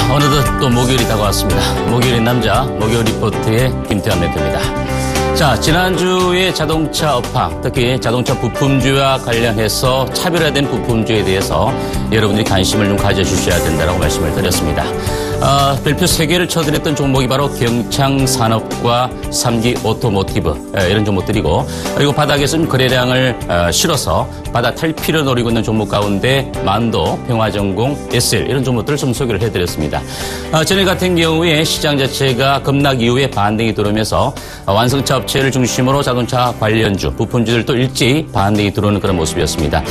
어느덧 또 목요일이 다가왔습니다. 목요일인 남자, 목요일 리포트의 김태환 멘토입니다. 자, 지난주에 자동차 업황, 특히 자동차 부품주와 관련해서 차별화된 부품주에 대해서 여러분들이 관심을 좀 가져주셔야 된다고 말씀을 드렸습니다. 별표 3개를 쳐드렸던 종목이 바로 경창산업과 3기 오토모티브 이런 종목들이고, 그리고 바닥에서 좀 거래량을 실어서 바닥 탈피를 노리고 있는 종목 가운데 만도, 평화전공, SL 이런 종목들을 좀 소개를 해드렸습니다. 전일 같은 경우에 시장 자체가 급락 이후에 반등이 들어오면서 완성차 업체를 중심으로 자동차 관련주, 부품주들도 일제히 반등이 들어오는 그런 모습이었습니다.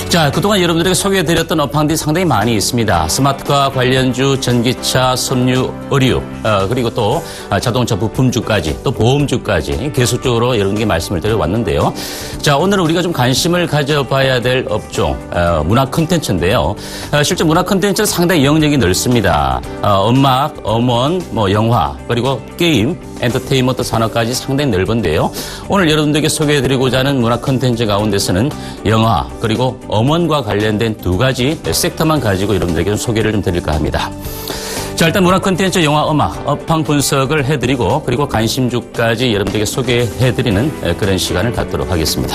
자, 그동안 여러분들에게 소개해드렸던 업황들이 상당히 많이 있습니다. 스마트카 관련주, 전기차, 섬유, 의류, 그리고 또 자동차 부품주까지, 또 보험주까지 계속적으로 여러분께 말씀을 드려왔는데요. 자, 오늘은 우리가 좀 관심을 가져봐야 될 업종, 문화 콘텐츠인데요. 실제 문화 콘텐츠는 상당히 영역이 넓습니다. 음악, 음원, 영화, 그리고 게임, 엔터테인먼트 산업까지 상당히 넓은데요. 오늘 여러분들에게 소개해드리고자 하는 문화 콘텐츠 가운데서는 영화, 그리고 음원과 관련된 두 가지 섹터만 가지고 여러분들에게 좀 소개를 좀 드릴까 합니다. 자, 일단 문화 콘텐츠, 영화, 음악, 업황 분석을 해드리고, 그리고 관심주까지 여러분들에게 소개해드리는 그런 시간을 갖도록 하겠습니다.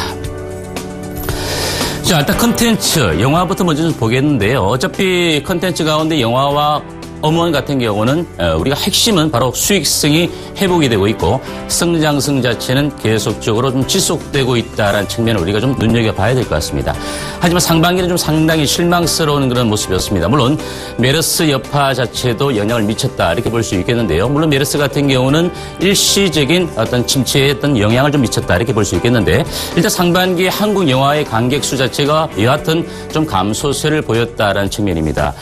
자, 일단 콘텐츠, 영화부터 먼저 좀 보겠는데요. 어차피 콘텐츠 가운데 영화와 음원 같은 경우는 우리가 핵심은 바로 수익성이 회복이 되고 있고 성장성 자체는 계속적으로 좀 지속되고 있다는 측면을 우리가 좀 눈여겨봐야 될 것 같습니다. 하지만 상반기는 좀 상당히 실망스러운 그런 모습이었습니다. 물론 메르스 여파 자체도 영향을 미쳤다 이렇게 볼 수 있겠는데요. 물론 메르스 같은 경우는 일시적인 어떤 침체에 어떤 영향을 좀 미쳤다 이렇게 볼 수 있겠는데, 일단 상반기 한국 영화의 관객 수 자체가 여하튼 좀 감소세를 보였다라는 측면입니다.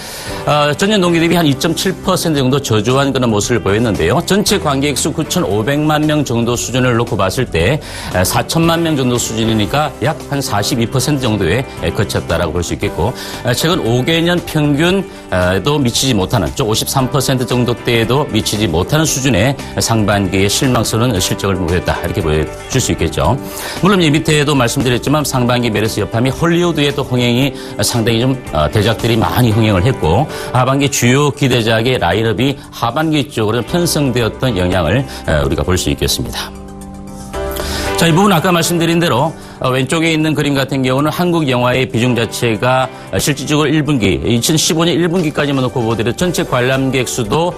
전년 동기 대비 한 2.7% 정도 저조한 그런 모습을 보였는데요. 전체 관객 수 9,500만 명 정도 수준을 놓고 봤을 때 4천만 명 정도 수준이니까 약 한 42% 정도에 그쳤다라고 볼 수 있겠고, 최근 5개년 평균도 미치지 못하는, 53% 정도대에도 미치지 못하는 수준의 상반기의 실망스러운 실적을 보였다 이렇게 보여줄 수 있겠죠. 물론 이 밑에도 말씀드렸지만 상반기 메르스 여파 및 헐리우드의 또 흥행이 상당히 좀 대작들이 많이 흥행을 했고, 하반기 주요 기대작의 라인업이 하반기 쪽으로 편성되었던 영향을 우리가 볼 수 있겠습니다. 자, 이 부분 아까 말씀드린 대로 왼쪽에 있는 그림 같은 경우는 한국 영화의 비중 자체가 실질적으로 1분기, 2015년 1분기까지만 놓고 보더라도 전체 관람객 수도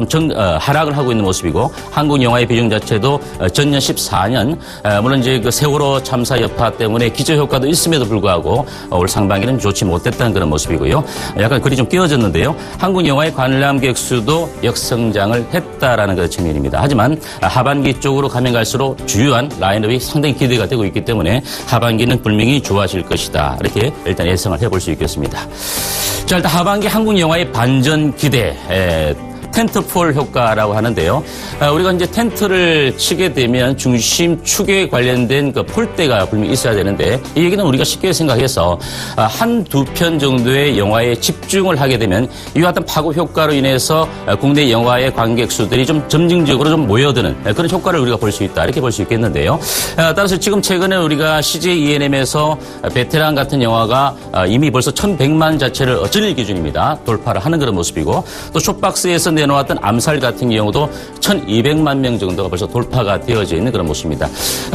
좀 하락을 하고 있는 모습이고, 한국 영화의 비중 자체도 전년 14년, 물론 이제 그 세월호 참사 여파 때문에 기저효과도 있음에도 불구하고 올 상반기는 좋지 못했다는 그런 모습이고요. 약간 글이 좀 끼워졌는데요. 한국 영화의 관람객 수도 역성장을 했다라는 그 측면입니다. 하지만 하반기 쪽으로 가면 갈수록 주요한 라인업이 상당히 기대가 되고 있기 때문에 하반기는 분명히 좋아질 것이다 이렇게 일단 예상을 해볼 수 있겠습니다. 자, 일단 하반기 한국 영화의 반전 기대, 텐트폴 효과라고 하는데요. 우리가 이제 텐트를 치게 되면 중심축에 관련된 그 폴대가 분명히 있어야 되는데, 이 얘기는 우리가 쉽게 생각해서 한두 편 정도의 영화에 집중을 하게 되면 이와 같은 파급 효과로 인해서 국내 영화의 관객 수들이 좀 점진적으로 좀 모여드는 그런 효과를 우리가 볼 수 있다 이렇게 볼 수 있겠는데요. 따라서 지금 최근에 우리가 CJ ENM에서 베테랑 같은 영화가 이미 벌써 1,100만 자체를 전일 기준입니다. 돌파를 하는 그런 모습이고, 또 숏박스에서 내놓았던 암살 같은 경우도 1,200만 명 정도가 벌써 돌파가 되어져 있는 그런 모습입니다.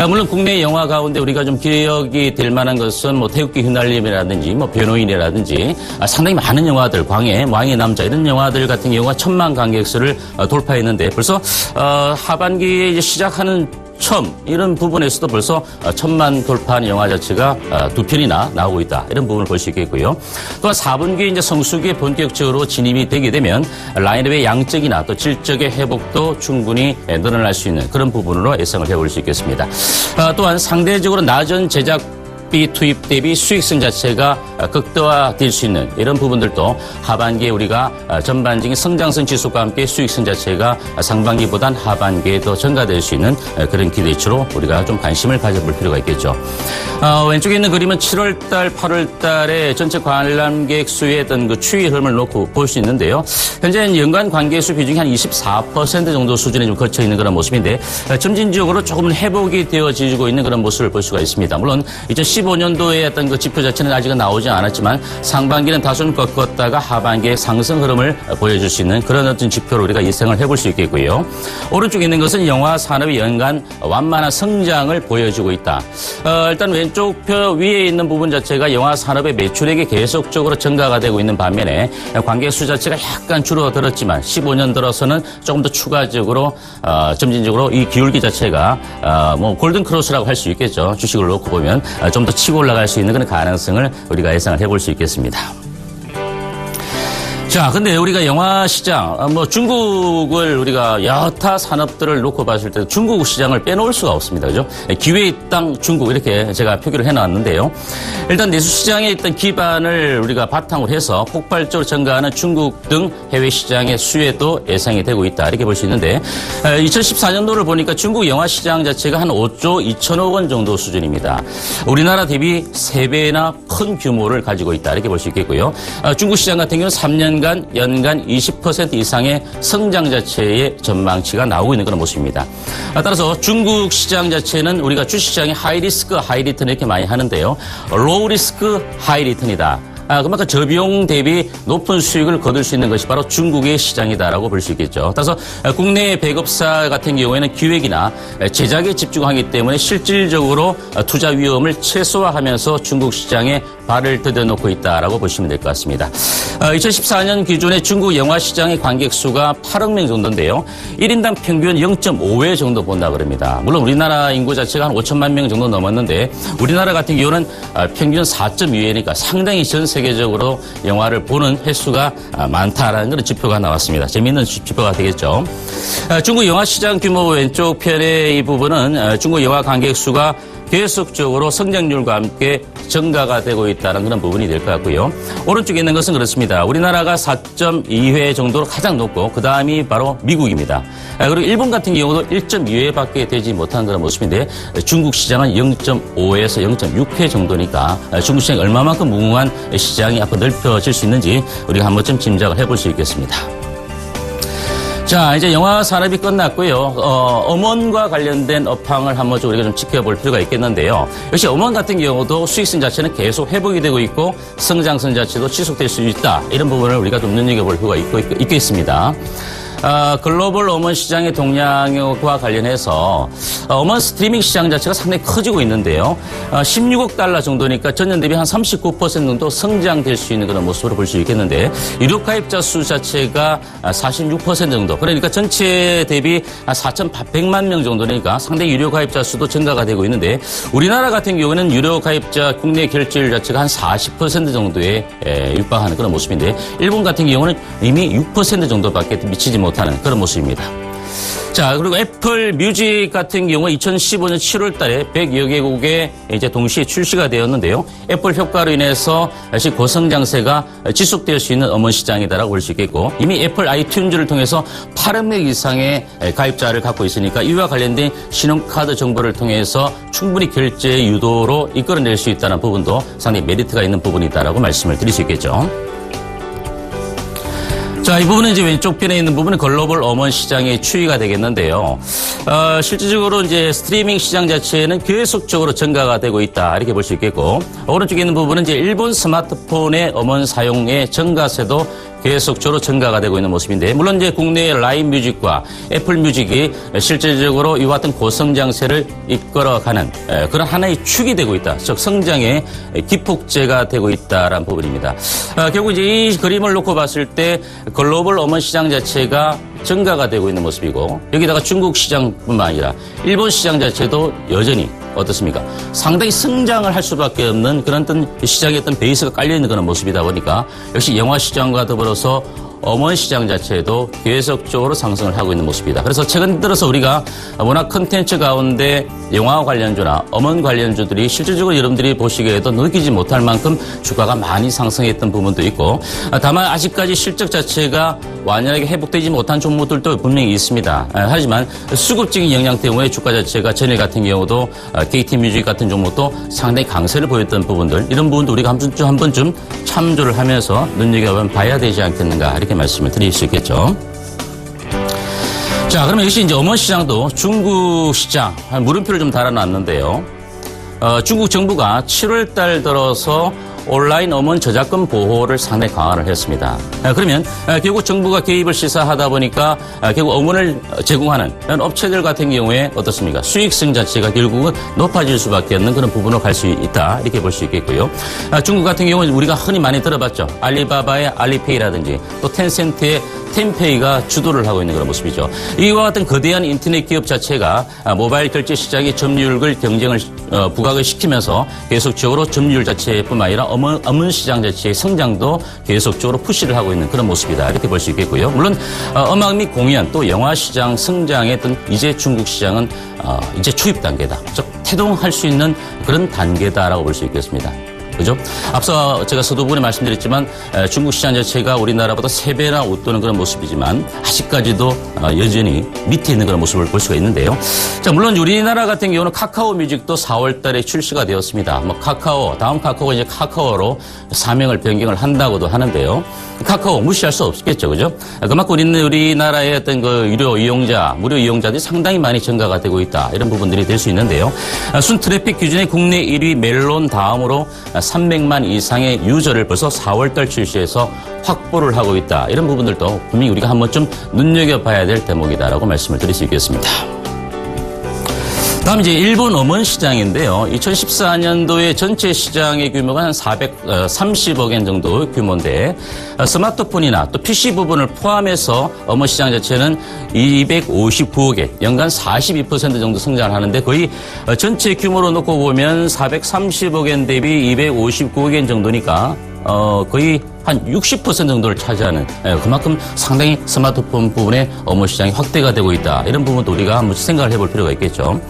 물론 국내 영화 가운데 우리가 좀 기억이 될 만한 것은 태극기 휘날림이라든지 변호인이라든지 상당히 많은 영화들, 광해, 왕의 남자 이런 영화들 같은 경우가 1,000만 관객수를 돌파했는데, 벌써 하반기에 이제 시작하는 처음 이런 부분에서도 벌써 1,000만 돌파한 영화 자체가 두 편이나 나오고 있다 이런 부분을 볼 수 있겠고요. 또한 4분기에 이제 성수기에 본격적으로 진입이 되게 되면 라인업의 양적이나 또 질적의 회복도 충분히 늘어날 수 있는 그런 부분으로 예상을 해볼 수 있겠습니다. 또한 상대적으로 낮은 제작비 투입 대비 수익성 자체가 극대화될 수 있는 이런 부분들도 하반기에 우리가 전반적인 성장성 지속과 함께 수익성 자체가 상반기보단 하반기에 더 증가될 수 있는 그런 기대치로 우리가 좀 관심을 가져볼 필요가 있겠죠. 왼쪽에 있는 그림은 7월달, 8월달에 전체 관람객 수의 어떤 그 추이 흐름을 놓고 볼 수 있는데요. 현재 연간 관객 수 비중이 한 24% 정도 수준에 좀 거쳐 있는 그런 모습인데, 점진적으로 조금 회복이 되어지고 있는 그런 모습을 볼 수가 있습니다. 물론 2010 2015년도에 어떤 그 지표 자체는 아직은 나오지 않았지만 상반기는 다소 꺾었다가 하반기에 상승 흐름을 보여줄 수 있는 그런 어떤 지표로 우리가 예상을 해볼 수 있겠고요. 오른쪽에 있는 것은 영화 산업이 연간 완만한 성장을 보여주고 있다. 일단 왼쪽 표 위에 있는 부분 자체가 영화 산업의 매출액이 계속적으로 증가가 되고 있는 반면에 관객 수 자체가 약간 줄어들었지만 15년 들어서는 조금 더 추가적으로 점진적으로 이 기울기 자체가 뭐 골든 크로스라고 할 수 있겠죠. 주식을 놓고 보면 좀 더 치고 올라갈 수 있는 그런 가능성을 우리가 예상을 해볼 수 있겠습니다. 자, 근데 우리가 영화 시장, 중국을 우리가 여타 산업들을 놓고 봤을 때 중국 시장을 빼놓을 수가 없습니다. 그죠? 기회의 땅 중국 이렇게 제가 표기를 해놨는데요. 일단 내수 시장에 있던 기반을 우리가 바탕으로 해서 폭발적으로 증가하는 중국 등 해외 시장의 수혜도 예상이 되고 있다. 이렇게 볼 수 있는데 2014년도를 보니까 중국 영화 시장 자체가 한 5조 2천억 원 정도 수준입니다. 우리나라 대비 3배나 큰 규모를 가지고 있다. 이렇게 볼 수 있겠고요. 중국 시장 같은 경우는 3년간 연간 20% 이상의 성장 자체의 전망치가 나오고 있는 그런 모습입니다. 따라서 중국 시장 자체는 우리가 주시장의 하이 리스크, 하이 리턴 이렇게 많이 하는데요. 로우 리스크, 하이 리턴이다. 그만큼 저비용 대비 높은 수익을 거둘 수 있는 것이 바로 중국의 시장이다라고 볼 수 있겠죠. 따라서 국내 배급사 같은 경우에는 기획이나 제작에 집중하기 때문에 실질적으로 투자 위험을 최소화하면서 중국 시장에 발을 들여놓고 있다라고 보시면 될 것 같습니다. 2014년 기준에 중국 영화 시장의 관객 수가 8억 명 정도인데요. 1인당 평균 0.5회 정도 본다 그럽니다. 물론 우리나라 인구 자체가 한 5천만 명 정도 넘었는데 우리나라 같은 경우는 평균 4.2회니까 상당히 전 세계적으로 영화를 보는 횟수가 많다라는 그런 지표가 나왔습니다. 재미있는 지표가 되겠죠. 중국 영화 시장 규모 왼쪽 편의 이 부분은 중국 영화 관객 수가 계속적으로 성장률과 함께 증가가 되고 있다는 그런 부분이 될 것 같고요. 오른쪽에 있는 것은 그렇습니다. 우리나라가 4.2회 정도로 가장 높고 그 다음이 바로 미국입니다. 그리고 일본 같은 경우도 1.2회밖에 되지 못한 그런 모습인데 중국 시장은 0.5에서 0.6회 정도니까 중국 시장이 얼마만큼 무궁한 시장이 앞으로 넓혀질 수 있는지 우리가 한 번쯤 짐작을 해볼 수 있겠습니다. 자, 이제 영화 산업이 끝났고요. 음원과 관련된 업황을 한번 좀 우리가 좀 지켜볼 필요가 있겠는데요. 역시 음원 같은 경우도 수익성 자체는 계속 회복이 되고 있고 성장성 자체도 지속될 수 있다. 이런 부분을 우리가 좀 눈여겨볼 필요가 있겠습니다. 글로벌 음원 시장의 동향과 관련해서 음원 스트리밍 시장 자체가 상당히 커지고 있는데요. 16억 달러 정도니까 전년 대비 한 39% 정도 성장될 수 있는 그런 모습으로 볼 수 있겠는데 유료 가입자 수 자체가 46% 정도. 그러니까 전체 대비 4,800만 명 정도니까 상당히 유료 가입자 수도 증가가 되고 있는데 우리나라 같은 경우는 유료 가입자 국내 결제율 자체가 한 40% 정도에 육박하는 그런 모습인데 일본 같은 경우는 이미 6% 정도밖에 미치지 못하는 그런 모습입니다. 자, 그리고 애플 뮤직 같은 경우 2015년 7월 달에 100여 개국에 이제 동시에 출시가 되었는데요. 애플 효과로 인해서 다시 고성장세가 지속될 수 있는 음원 시장이다라고 볼 수 있겠고 이미 애플 아이튠즈를 통해서 8억 명 이상의 가입자를 갖고 있으니까 이와 관련된 신용카드 정보를 통해서 충분히 결제 유도로 이끌어낼 수 있다는 부분도 상당히 메리트가 있는 부분이다라고 말씀을 드릴 수 있겠죠. 자, 이 부분은 이제 왼쪽 편에 있는 부분은 글로벌 음원 시장의 추이가 되겠는데요. 실질적으로 이제 스트리밍 시장 자체는 계속적으로 증가가 되고 있다. 이렇게 볼 수 있겠고, 오른쪽에 있는 부분은 이제 일본 스마트폰의 음원 사용의 증가세도 계속적으로 증가가 되고 있는 모습인데, 물론 이제 국내의 라인 뮤직과 애플 뮤직이 실질적으로 이와 같은 고성장세를 이끌어가는 그런 하나의 축이 되고 있다. 즉, 성장의 기폭제가 되고 있다라는 부분입니다. 결국 이제 이 그림을 놓고 봤을 때 글로벌 음원 시장 자체가 증가가 되고 있는 모습이고 여기다가 중국 시장뿐만 아니라 일본 시장 자체도 여전히 어떻습니까? 상당히 성장을 할 수밖에 없는 그런 어떤 시장의 어떤 베이스가 깔려있는 그런 모습이다 보니까 역시 영화 시장과 더불어서 음원 시장 자체도 계속적으로 상승을 하고 있는 모습이다. 그래서 최근 들어서 우리가 워낙 컨텐츠 가운데 영화 관련주나 음원 관련주들이 실질적으로 여러분들이 보시기에도 느끼지 못할 만큼 주가가 많이 상승했던 부분도 있고 다만 아직까지 실적 자체가 완연하게 회복되지 못한 종목들도 분명히 있습니다. 하지만 수급적인 영향 때문에 주가 자체가 전일 같은 경우도 KT뮤직 같은 종목도 상당히 강세를 보였던 부분들 이런 부분도 우리가 한 번쯤 참조를 하면서 눈여겨봐야 되지 않겠는가 이렇게 말씀을 드릴 수 있겠죠. 자, 그러면 역시 이제 음원 시장도 중국 시장 물음표를 좀 달아놨는데요. 중국 정부가 7월 달 들어서 온라인 음원 저작권 보호를 상당히 강화를 했습니다. 그러면 결국 정부가 개입을 시사하다 보니까 결국 음원을 제공하는 이런 업체들 같은 경우에 어떻습니까? 수익성 자체가 결국은 높아질 수밖에 없는 그런 부분으로 갈 수 있다. 이렇게 볼 수 있겠고요. 중국 같은 경우는 우리가 흔히 많이 들어봤죠. 알리바바의 알리페이라든지 또 텐센트의 텐페이가 주도를 하고 있는 그런 모습이죠. 이와 같은 거대한 인터넷 기업 자체가 모바일 결제 시장의 점유율 경쟁을 부각을 시키면서 계속적으로 점유율 자체뿐만 아니라 음원 시장 자체의 성장도 계속적으로 푸시를 하고 있는 그런 모습이다. 이렇게 볼 수 있겠고요. 물론 음악 및 공연 또 영화 시장 성장에 어떤 이제 중국 시장은 이제 초입 단계다. 즉 태동할 수 있는 그런 단계다라고 볼 수 있겠습니다. 그죠? 앞서 제가 서두분에 말씀드렸지만 중국 시장 자체가 우리나라보다 3배나 웃도는 그런 모습이지만 아직까지도 여전히 밑에 있는 그런 모습을 볼 수가 있는데요. 자, 물론 우리나라 같은 경우는 카카오 뮤직도 4월 달에 출시가 되었습니다. 다음 카카오가 이제 카카오로 사명을 변경을 한다고도 하는데요. 카카오 무시할 수 없겠죠. 그죠? 그만큼 우리나라의 어떤 그 무료 이용자들이 상당히 많이 증가가 되고 있다. 이런 부분들이 될 수 있는데요. 순 트래픽 기준의 국내 1위 멜론 다음으로 300만 이상의 유저를 벌써 4월달 출시해서 확보를 하고 있다. 이런 부분들도 분명히 우리가 한 번쯤 눈여겨봐야 될 대목이다라고 말씀을 드릴 수 있겠습니다. 다음 이제 일본 음원 시장인데요. 2014년도에 전체 시장의 규모가 한 430억엔 정도 규모인데 스마트폰이나 또 PC 부분을 포함해서 음원 시장 자체는 259억엔 연간 42% 정도 성장을 하는데 거의 전체 규모로 놓고 보면 430억엔 대비 259억엔 정도니까 거의 한 60% 정도를 차지하는 그만큼 상당히 스마트폰 부분의 음원 시장이 확대가 되고 있다. 이런 부분도 우리가 한번 생각을 해볼 필요가 있겠죠.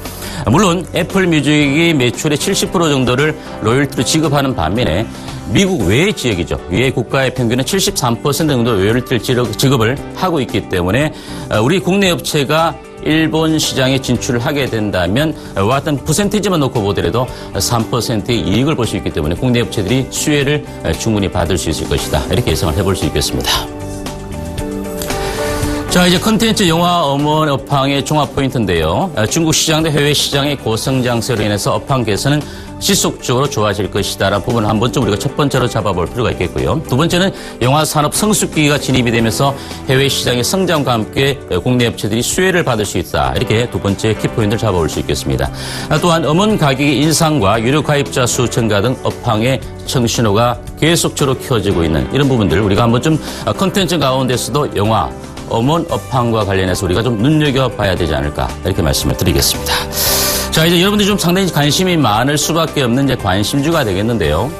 물론 애플 뮤직이 매출의 70% 정도를 로열티로 지급하는 반면에 미국 외 지역이죠. 외 국가의 평균은 73% 정도 로열티를 지급을 하고 있기 때문에 우리 국내 업체가 일본 시장에 진출을 하게 된다면 어떤 퍼센티지만 놓고 보더라도 3%의 이익을 볼 수 있기 때문에 국내 업체들이 수혜를 충분히 받을 수 있을 것이다. 이렇게 예상을 해볼 수 있겠습니다. 자, 이제 컨텐츠 영화 음원 업황의 종합 포인트인데요. 중국 시장 대 해외 시장의 고성장세로 인해서 업황 개선은 지속적으로 좋아질 것이다라는 부분을 한 번쯤 우리가 첫 번째로 잡아볼 필요가 있겠고요. 두 번째는 영화 산업 성숙기가 진입이 되면서 해외 시장의 성장과 함께 국내 업체들이 수혜를 받을 수 있다. 이렇게 두 번째 키포인트를 잡아볼 수 있겠습니다. 또한 음원 가격의 인상과 유료 가입자 수 증가 등 업황의 청신호가 계속적으로 켜지고 있는 이런 부분들 우리가 한 번쯤 컨텐츠 가운데서도 영화 음원 업황과 관련해서 우리가 좀 눈여겨봐야 되지 않을까 이렇게 말씀을 드리겠습니다. 자, 이제 여러분들이 좀 상당히 관심이 많을 수밖에 없는 이제 관심주가 되겠는데요.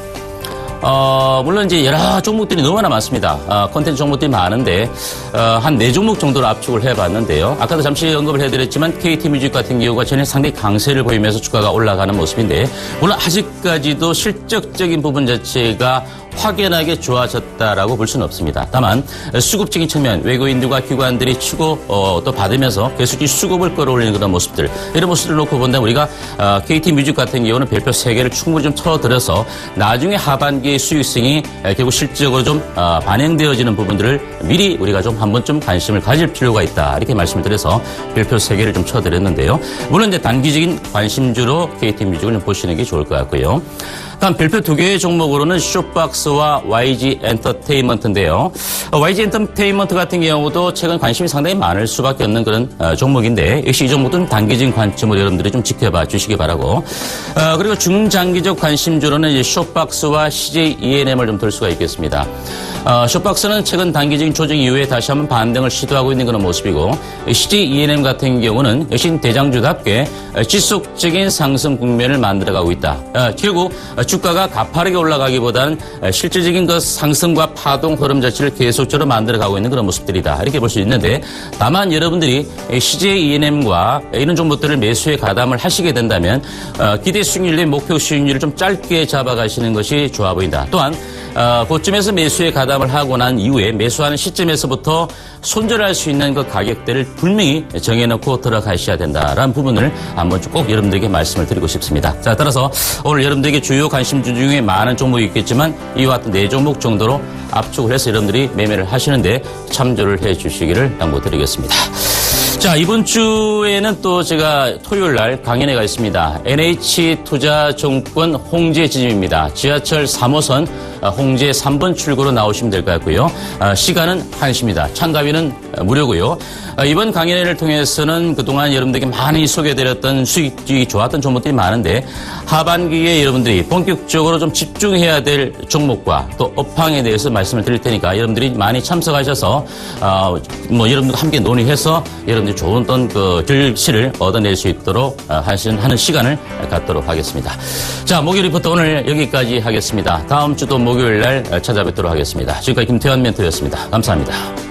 물론 이제 여러 종목들이 너무나 많습니다. 콘텐츠 종목들이 많은데, 한 4종목 정도로 압축을 해봤는데요. 아까도 잠시 언급을 해드렸지만, KT 뮤직 같은 경우가 전에 상당히 강세를 보이면서 주가가 올라가는 모습인데, 물론 아직까지도 실적적인 부분 자체가 확연하게 좋아졌다라고 볼 수는 없습니다. 다만 수급적인 측면 외국인들과 기관들이 치고 또 받으면서 계속 수급을 끌어올리는 그런 모습들 이런 모습들을 놓고 본다면 우리가 KT 뮤직 같은 경우는 별표 3개를 충분히 좀 털어들여서 나중에 하반기의 수익성이 결국 실질적으로 좀 반영되어지는 부분들을 미리 우리가 좀 한 번쯤 관심을 가질 필요가 있다 이렇게 말씀을 드려서 별표 3개를 좀 쳐드렸는데요. 물론 이제 단기적인 관심주로 KT 뮤직을 좀 보시는 게 좋을 것 같고요. 다음 별표 2개의 종목으로는 쇼박스와 YG 엔터테인먼트인데요. YG 엔터테인먼트 같은 경우도 최근 관심이 상당히 많을 수밖에 없는 그런 종목인데 역시 이 종목은 단기적인 관점으로 여러분들이 좀 지켜봐 주시기 바라고 그리고 중장기적 관심주로는 이제 쇼박스와 CJ E&M을 좀 들 수가 있겠습니다. 쇼박스는 최근 단기적인 조정 이후에 다시 한번 반등을 시도하고 있는 그런 모습이고 CJ E&M 같은 경우는 역시 대장주답게 지속적인 상승 국면을 만들어가고 있다. 결국 주가가 가파르게 올라가기보다는 실질적인 그 상승과 파동 흐름 자체를 계속적으로 만들어가고 있는 그런 모습들이다. 이렇게 볼 수 있는데 다만 여러분들이 CJ E&M과 이런 종목들을 매수에 가담을 하시게 된다면 기대 수익률 대 목표 수익률을 좀 짧게 잡아가시는 것이 좋아 보인다. 또한 그쯤에서 매수에 가담을 하고 난 이후에 매수하는 시점에서부터 손절할 수 있는 그 가격대를 분명히 정해놓고 들어가셔야 된다라는 부분을 한번 꼭 여러분들에게 말씀을 드리고 싶습니다. 자, 따라서 오늘 여러분들에게 주요 관심주 중에 많은 종목이 있겠지만 이와 같은 4종목 정도로 압축을 해서 여러분들이 매매를 하시는데 참조를 해 주시기를 양보드리겠습니다. 자, 자, 이번 주에는 또 제가 토요일 날 강연회가 있습니다. NH투자증권 홍제 지점입니다. 지하철 3호선 홍제 3번 출구로 나오시면 될 것 같고요. 시간은 1시입니다. 참가비는 무료고요. 이번 강연회를 통해서는 그동안 여러분들에게 많이 소개해드렸던 수익이 좋았던 종목들이 많은데 하반기에 여러분들이 본격적으로 좀 집중해야 될 종목과 또 업황에 대해서 말씀을 드릴 테니까 여러분들이 많이 참석하셔서 여러분들과 함께 논의해서 여러분들이 좋은 어떤 그 결실을 얻어낼 수 있도록 하는 시간을 갖도록 하겠습니다. 자, 목요일 리포터 오늘 여기까지 하겠습니다. 다음 주도 목요일 날 찾아뵙도록 하겠습니다. 지금까지 김태환 멘토였습니다. 감사합니다.